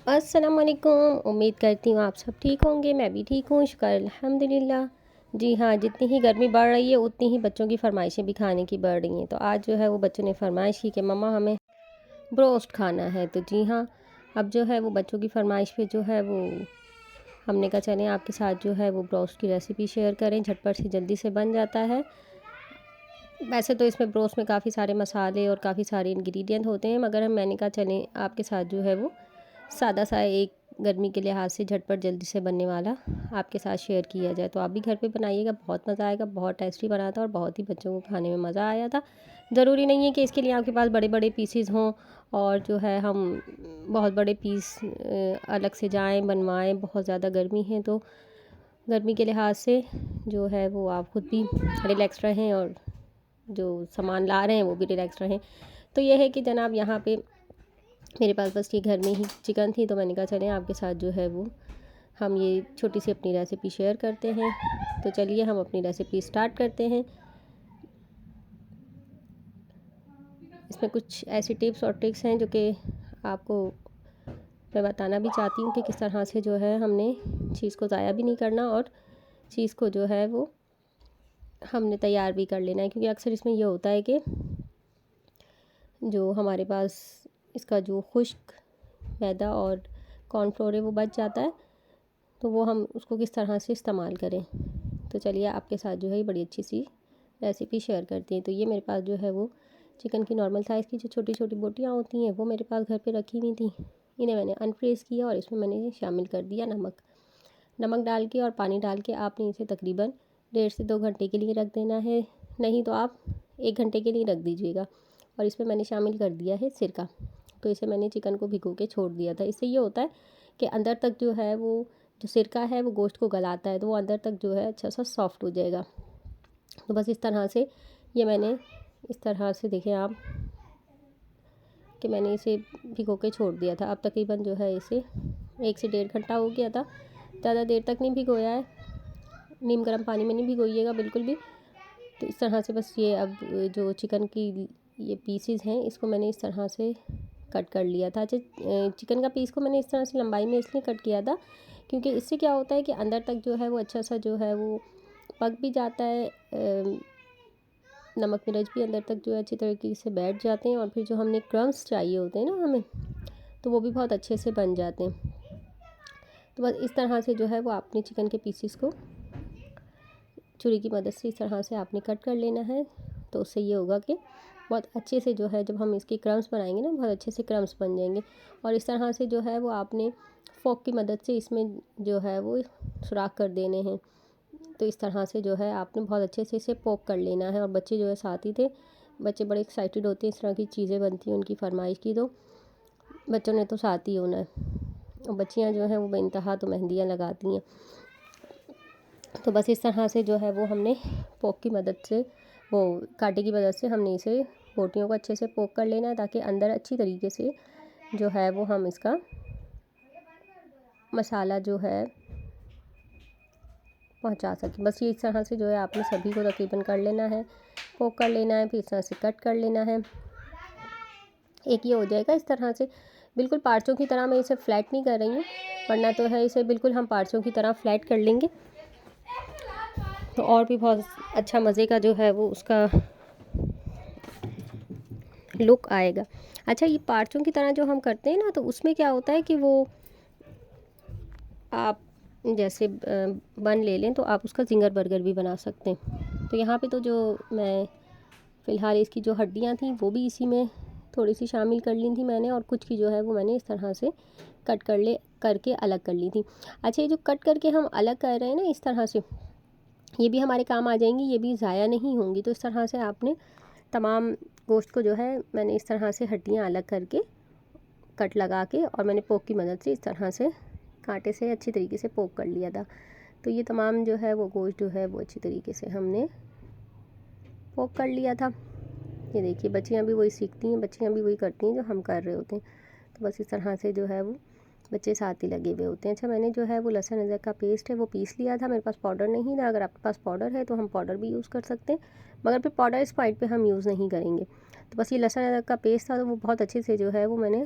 अस्सलाम वालेकुम। उम्मीद करती हूँ आप सब ठीक होंगे। मैं भी ठीक हूँ, शुक्र अल्हम्दुलिल्लाह। जी हाँ, जितनी ही गर्मी बढ़ रही है उतनी ही बच्चों की फरमाइशें भी खाने की बढ़ रही हैं। तो आज जो है वो बच्चों ने फरमाइश की कि मम्मा हमें ब्रोस्ट खाना है। तो जी हाँ, अब जो है वो बच्चों की फरमाइश पे जो है वो हमने कहा चलें आपके साथ जो है वो ब्रोस्ट की रेसिपी शेयर करें। झटपट से जल्दी से बन जाता है। वैसे तो इसमें ब्रोस्ट में काफ़ी सारे मसाले और काफ़ी सारे इंग्रेडिएंट होते हैं, मगर मैंने कहा चलें आपके साथ जो है वो सादा सा एक गर्मी के लिहाज से झटपट जल्दी से बनने वाला आपके साथ शेयर किया जाए। तो आप भी घर पे बनाइएगा, बहुत मज़ा आएगा। बहुत टेस्टी बना था और बहुत ही बच्चों को खाने में मज़ा आया था। ज़रूरी नहीं है कि इसके लिए आपके पास बड़े बड़े पीसीज हों और जो है हम बहुत बड़े पीस अलग से जाएं बनवाएं। बहुत ज़्यादा गर्मी है तो गर्मी के लिहाज से जो है वो आप खुद भी रिलैक्स रहें और जो सामान ला रहे हैं वो भी रिलैक्स रहें। तो ये है कि जनाब यहाँ पे मेरे पास बस ये घर में ही चिकन थी, तो मैंने कहा चलें आपके साथ जो है वो हम ये छोटी सी अपनी रेसिपी शेयर करते हैं। तो चलिए हम अपनी रेसिपी स्टार्ट करते हैं। इसमें कुछ ऐसी टिप्स और ट्रिक्स हैं जो कि आपको मैं बताना भी चाहती हूँ कि किस तरह से जो है हमने चीज़ को ज़ाया भी नहीं करना और चीज़ को जो है वो हमने तैयार भी कर लेना है। क्योंकि अक्सर इसमें यह होता है कि जो हमारे पास इसका जो खुश्क मैदा और कॉर्नफ्लोर है वो बच जाता है, तो वो हम उसको किस तरह से इस्तेमाल करें। तो चलिए आपके साथ जो है बड़ी अच्छी सी रेसिपी शेयर करती हैं। तो ये मेरे पास जो है वो चिकन की नॉर्मल साइज़ की जो छोटी छोटी बोटियाँ होती हैं वो मेरे पास घर पे रखी हुई थी। इन्हें मैंने अनफ्रीज़ किया और इसमें मैंने शामिल कर दिया नमक डाल के और पानी डाल के आपने इसे तकरीबन 1.5 से 2 घंटे के लिए रख देना है। नहीं तो आप 1 घंटे के लिए रख दीजिएगा। और इसमें मैंने शामिल कर दिया है सिरका। तो इसे मैंने चिकन को भिगो के छोड़ दिया था। इससे ये होता है कि अंदर तक जो है वो जो सिरका है वो गोश्त को गलाता है, तो वो अंदर तक जो है अच्छा सा सॉफ्ट हो जाएगा। तो बस इस तरह से ये मैंने इस तरह से देखें आप कि मैंने इसे भिगो के छोड़ दिया था। अब तकरीबन जो है इसे 1 से 1.5 घंटा हो गया था। ज़्यादा देर तक नहीं भिगोया है। नीम गर्म पानी में नहीं भिगोइएगा बिल्कुल भी। तो इस तरह से बस ये अब जो चिकन की ये पीसेस हैं इसको मैंने इस तरह से कट कर लिया था। अच्छा, चिकन का पीस को मैंने इस तरह से लंबाई में इसलिए कट किया था क्योंकि इससे क्या होता है कि अंदर तक जो है वो अच्छा सा जो है वो पक भी जाता है। नमक मिर्च भी अंदर तक जो है अच्छी तरीके से बैठ जाते हैं और फिर जो हमने क्रम्स चाहिए होते हैं ना हमें, तो वो भी बहुत अच्छे से बन जाते हैं। तो बस इस तरह से जो है वो आपने चिकन के पीसीस को छुरी की मदद से इस तरह से आपने कट कर लेना है। तो उससे ये होगा कि बहुत अच्छे से जो है जब हम इसके क्रम्स बनाएंगे ना बहुत अच्छे से क्रम्स बन जाएंगे। और इस तरह से जो है वो आपने फोक की मदद से इसमें जो है वो सुराख कर देने हैं। तो इस तरह से जो है आपने बहुत अच्छे से इसे पोक कर लेना है। और बच्चे जो है साथ ही थे, बच्चे बड़े एक्साइटेड होते हैं इस तरह की चीज़ें बनती हैं उनकी फरमाइश की, तो बच्चों ने तो साथ ही होना है। और बच्चियाँ जो हैं वो बेइंतहा तो मेहंदियाँ लगाती हैं। तो बस इस तरह से जो है वो हमने पोक की मदद से वो कांटे की मदद से हमने इसे बोटियों को अच्छे से पोक कर लेना है ताकि अंदर अच्छी तरीके से जो है वो हम इसका मसाला जो है पहुंचा सकें। बस ये इस तरह से जो है आपने सभी को तकरीबन कर लेना है, पोक कर लेना है, फिर इस तरह से कट कर लेना है। एक ये हो जाएगा इस तरह से। बिल्कुल पार्चों की तरह मैं इसे फ्लैट नहीं कर रही हूँ, वरना तो है इसे बिल्कुल हम पार्चों की तरह फ्लैट कर लेंगे तो और भी बहुत अच्छा मज़े का जो है वो उसका लुक आएगा। अच्छा, ये पार्चों की तरह जो हम करते हैं ना तो उसमें क्या होता है कि वो आप जैसे बन ले लें तो आप उसका ज़िंगर बर्गर भी बना सकते हैं। तो यहाँ पे तो जो मैं फ़िलहाल इसकी जो हड्डियाँ थी वो भी इसी में थोड़ी सी शामिल कर ली थी मैंने, और कुछ की जो है वो मैंने इस तरह से कट करके अलग कर ली थी। अच्छा, ये जो कट करके हम अलग कर रहे हैं ना इस तरह से, ये भी हमारे काम आ जाएंगी, ये भी ज़ाया नहीं होंगी। तो इस तरह से आपने तमाम गोश्त को जो है मैंने इस तरह से हड्डियाँ अलग करके कट लगा के और मैंने पोक की मदद से इस तरह से कांटे से अच्छी तरीके से पोक कर लिया था। तो ये तमाम जो है वो गोश्त जो है वो अच्छी तरीके से हमने पोक कर लिया था। ये देखिए बच्चियाँ भी वही सीखती हैं, बच्चियाँ भी वही करती हैं जो हम कर रहे होते हैं। तो बस इस तरह से जो है वो बच्चे साथ ही लगे हुए होते हैं। अच्छा, मैंने जो है वो लहसुन अदरक का पेस्ट है वो पीस लिया था। मेरे पास पाउडर नहीं था। अगर आपके पास पाउडर है तो हम पाउडर भी यूज़ कर सकते हैं, मगर फिर पाउडर इस फाइट पे हम यूज़ नहीं करेंगे। तो बस ये लहसुन अदरक का पेस्ट था तो वो बहुत अच्छे से जो है वो मैंने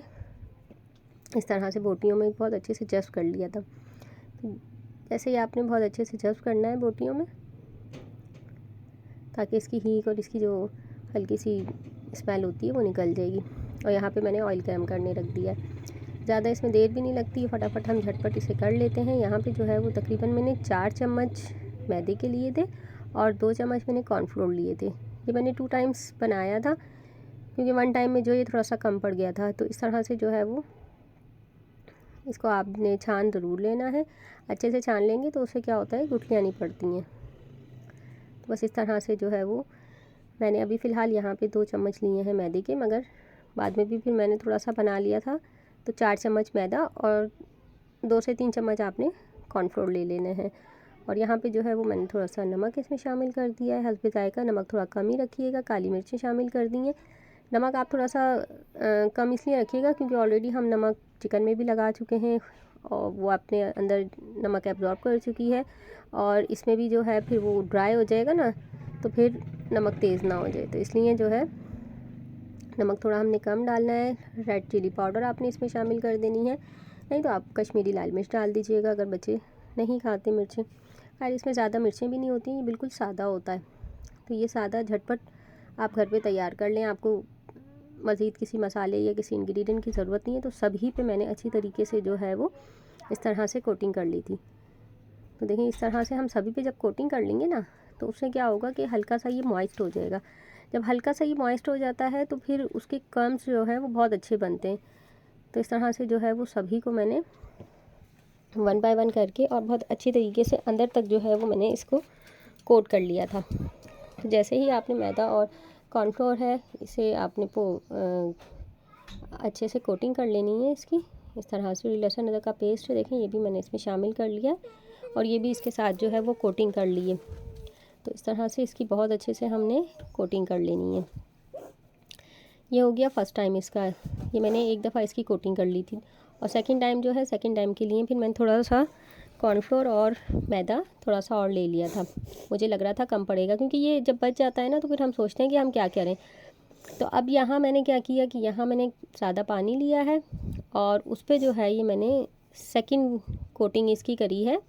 इस तरह से बोटियों में बहुत अच्छे से जस्ट कर लिया था। तो जैसे ही आपने बहुत अच्छे से जस्ट करना है बोटियों में, ताकि इसकी हीक और इसकी जो हल्की सी स्मेल होती है वो निकल जाएगी। और यहाँ पे मैंने ऑयल गर्म करने रख दिया है। ज़्यादा इसमें देर भी नहीं लगती, फटाफट हम झटपट इसे कर लेते हैं। यहाँ पे जो है वो तकरीबन मैंने 4 चम्मच मैदे के लिए थे और 2 चम्मच मैंने कॉर्नफ्लोर लिए थे। ये मैंने 2 टाइम्स बनाया था, क्योंकि 1 टाइम में जो ये थोड़ा सा कम पड़ गया था। तो इस तरह से जो है वो इसको आपने छान ज़रूर लेना है। अच्छे से छान लेंगे तो उससे क्या होता है, गुठलियाँ नहीं पड़ती हैं। तो बस इस तरह से जो है वो मैंने अभी फ़िलहाल यहाँ पे 2 चम्मच लिए हैं मैदे के, मगर बाद में भी फिर मैंने थोड़ा सा बना लिया था। तो 4 चम्मच मैदा और 2 से 3 चम्मच आपने कॉर्नफ्लोर ले लेने हैं। और यहाँ पे जो है वो मैंने थोड़ा सा नमक इसमें शामिल कर दिया है, हल्के जायका। नमक थोड़ा कम ही रखिएगा। काली मिर्चें शामिल कर दी हैं। नमक आप थोड़ा सा कम इसलिए रखिएगा क्योंकि ऑलरेडी हम नमक चिकन में भी लगा चुके हैं और वो अपने अंदर नमक एब्जॉर्ब कर चुकी है। और इसमें भी जो है फिर वो ड्राई हो जाएगा ना, तो फिर नमक तेज़ ना हो जाए, तो इसलिए जो है नमक थोड़ा हमने कम डालना है। रेड चिली पाउडर आपने इसमें शामिल कर देनी है, नहीं तो आप कश्मीरी लाल मिर्च डाल दीजिएगा अगर बच्चे नहीं खाते मिर्चें। और इसमें ज़्यादा मिर्चें भी नहीं होती, ये बिल्कुल सादा होता है। तो ये सादा झटपट आप घर पे तैयार कर लें। आपको मज़ीद किसी मसाले या किसी इंग्रेडिएंट की ज़रूरत नहीं है। तो सभी पे मैंने अच्छी तरीके से जो है वो इस तरह से कोटिंग कर ली थी। तो देखिए इस तरह से हम सभी पे जब कोटिंग कर लेंगे ना, तो उससे क्या होगा कि हल्का सा ये मॉइस्ट हो जाएगा। जब हल्का सा ये मॉइस्ट हो जाता है तो फिर उसके क्रम्स जो है वो बहुत अच्छे बनते हैं। तो इस तरह से जो है वो सभी को मैंने 1 बाय 1 करके और बहुत अच्छी तरीके से अंदर तक जो है वो मैंने इसको कोट कर लिया था। तो जैसे ही आपने मैदा और कॉर्नफ्लोर है इसे आपने अच्छे से कोटिंग कर लेनी है इसकी। इस तरह से लहसुन अदरक का पेस्ट है, देखें ये भी मैंने इसमें शामिल कर लिया और ये भी इसके साथ जो है वो कोटिंग कर ली है। तो इस तरह से इसकी बहुत अच्छे से हमने कोटिंग कर लेनी है। ये हो गया फ़र्स्ट टाइम इसका, ये मैंने एक दफ़ा इसकी कोटिंग कर ली थी। और सेकंड टाइम जो है, सेकंड टाइम के लिए फिर मैंने थोड़ा सा कॉर्नफ्लोर और मैदा थोड़ा सा और ले लिया था। मुझे लग रहा था कम पड़ेगा, क्योंकि ये जब बच जाता है ना तो फिर हम सोचते हैं कि हम क्या करें। तो अब यहाँ मैंने क्या किया कि यहाँ मैंने सादा पानी लिया है और उस पर जो है ये मैंने सेकंड कोटिंग इसकी करी है।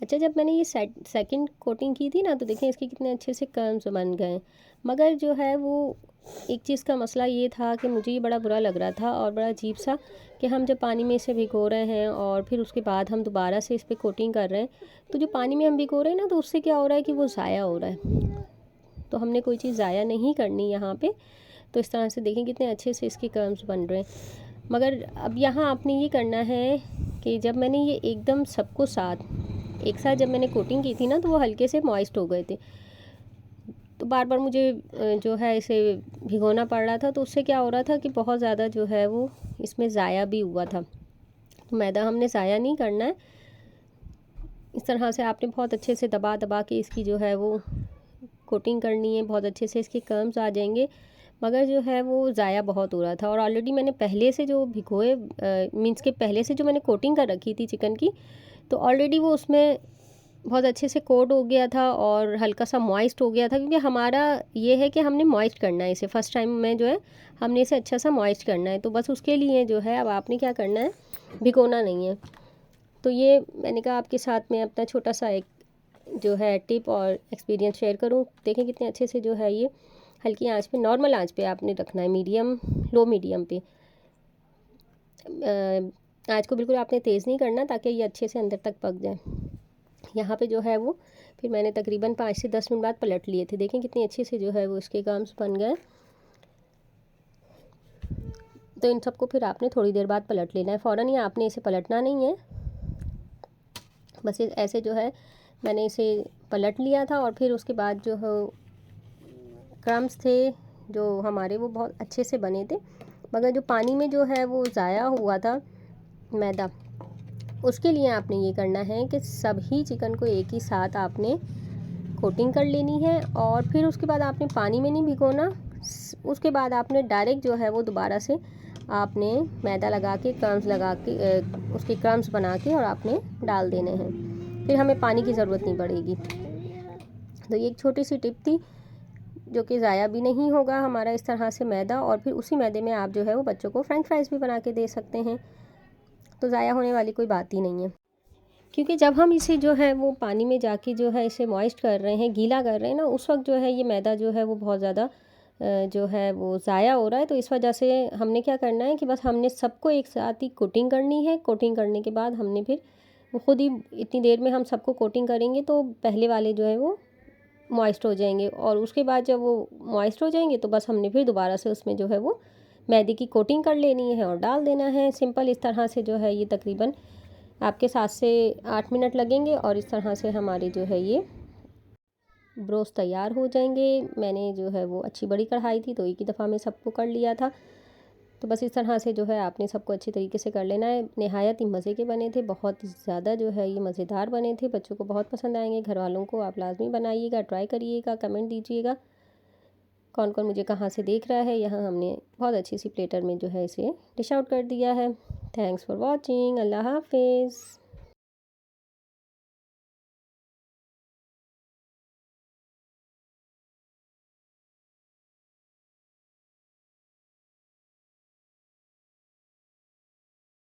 अच्छा, जब मैंने ये सेकंड कोटिंग की थी ना, तो देखें इसके कितने अच्छे से कर्व्स बन गए। मगर जो है वो एक चीज़ का मसला ये था कि मुझे ये बड़ा बुरा लग रहा था और बड़ा अजीब सा कि हम जब पानी में इसे भिगो रहे हैं और फिर उसके बाद हम दोबारा से इस पर कोटिंग कर रहे हैं, तो जो पानी में हम भिगो रहे हैं ना, तो उससे क्या हो रहा है कि वो ज़ाया हो रहा है। तो हमने कोई चीज़ ज़ाया नहीं करनी यहाँ पे। तो इस तरह से देखें कितने अच्छे से इसके कर्व्स बन रहे हैं। मगर अब यहाँ आपने ये करना है कि जब मैंने ये एकदम सबको एक साथ जब मैंने कोटिंग की थी ना, तो वो हल्के से मॉइस्ट हो गए थे। तो बार बार मुझे जो है इसे भिगोना पड़ रहा था, तो उससे क्या हो रहा था कि बहुत ज़्यादा जो है वो इसमें ज़ाया भी हुआ था। तो मैदा हमने ज़ाया नहीं करना है। इस तरह से आपने बहुत अच्छे से दबा दबा के इसकी जो है वो कोटिंग करनी है। बहुत अच्छे से इसके कर्व्स आ जाएंगे। मगर जो है वो ज़ाया बहुत हो रहा था और ऑलरेडी मैंने पहले से जो भिगोए मीन्स के पहले से जो मैंने कोटिंग कर रखी थी चिकन की, तो ऑलरेडी वो उसमें बहुत अच्छे से कोट हो गया था और हल्का सा मॉइस्ट हो गया था। क्योंकि हमारा ये है कि हमने मॉइस्ट करना है इसे, फ़र्स्ट टाइम में जो है हमने इसे अच्छा सा मॉइस्ट करना है। तो बस उसके लिए जो है अब आपने क्या करना है, भिगोना नहीं है। तो ये मैंने कहा आपके साथ में अपना छोटा सा एक जो है टिप और एक्सपीरियंस शेयर करूं। देखें कितने अच्छे से जो है ये हल्की आंच पे, नॉर्मल आंच पे आपने रखना है, मीडियम लो मीडियम पे। आंच को बिल्कुल आपने तेज़ नहीं करना ताकि ये अच्छे से अंदर तक पक जाए। यहाँ पे जो है वो फिर मैंने तकरीबन 5 से 10 मिनट बाद पलट लिए थे। देखें कितनी अच्छे से जो है वो इसके कर्व्स बन गए। तो इन सबको फिर आपने थोड़ी देर बाद पलट लेना है, फ़ौरन ही आपने इसे पलटना नहीं है। बस ऐसे जो है मैंने इसे पलट लिया था और फिर उसके बाद जो है क्रम्स थे जो हमारे वो बहुत अच्छे से बने थे। मगर जो पानी में जो है वो ज़ाया हुआ था मैदा, उसके लिए आपने ये करना है कि सभी चिकन को एक ही साथ आपने कोटिंग कर लेनी है और फिर उसके बाद आपने पानी में नहीं भिगोना। उसके बाद आपने डायरेक्ट जो है वो दोबारा से आपने मैदा लगा के क्रम्स लगा के उसके क्रम्स बना के और आपने डाल देने हैं। फिर हमें पानी की ज़रूरत नहीं पड़ेगी। तो ये एक छोटी सी टिप थी जो कि ज़ाया भी नहीं होगा हमारा इस तरह से मैदा, और फिर उसी मैदे में आप जो है वो बच्चों को फ्रेंच फ्राइज़ भी बना के दे सकते हैं, तो ज़ाया होने वाली कोई बात ही नहीं है। क्योंकि जब हम इसे जो है वो पानी में जाके जो है इसे मॉइस्ट कर रहे हैं, गीला कर रहे हैं ना, उस वक्त जो है ये मैदा जो है वो बहुत ज़्यादा जो है वो ज़ाया हो रहा है। तो इस वजह से हमने क्या करना है कि बस हमने सबको एक साथ ही कोटिंग करनी है। कोटिंग करने के बाद हमने फिर वो खुद ही इतनी देर में हम सबको कोटिंग करेंगे तो पहले वाले जो है वो मॉइस्ट हो जाएंगे, और उसके बाद जब वो मॉइस्ट हो जाएंगे तो बस हमने फिर दोबारा से उसमें जो है वो मैदे की कोटिंग कर लेनी है और डाल देना है। सिंपल इस तरह से जो है ये तकरीबन आपके 7 से 8 मिनट लगेंगे, और इस तरह से हमारे जो है ये ब्रोस्ट तैयार हो जाएंगे। मैंने जो है वो अच्छी बड़ी कढ़ाई थी तो एक ही दफ़ा में सबको कर लिया था। तो बस इस तरह से जो है आपने सबको अच्छी तरीके से कर लेना है। नहायत ही मज़े के बने थे, बहुत ज़्यादा जो है ये मज़ेदार बने थे, बच्चों को बहुत पसंद आएंगे। घर वालों को आप लाजमी बनाइएगा, ट्राई करिएगा, कमेंट दीजिएगा कौन कौन मुझे कहाँ से देख रहा है। यहाँ हमने बहुत अच्छी सी प्लेटर में जो है इसे डिश आउट कर दिया है। Thanks for watching. अल्लाह हाफिज़।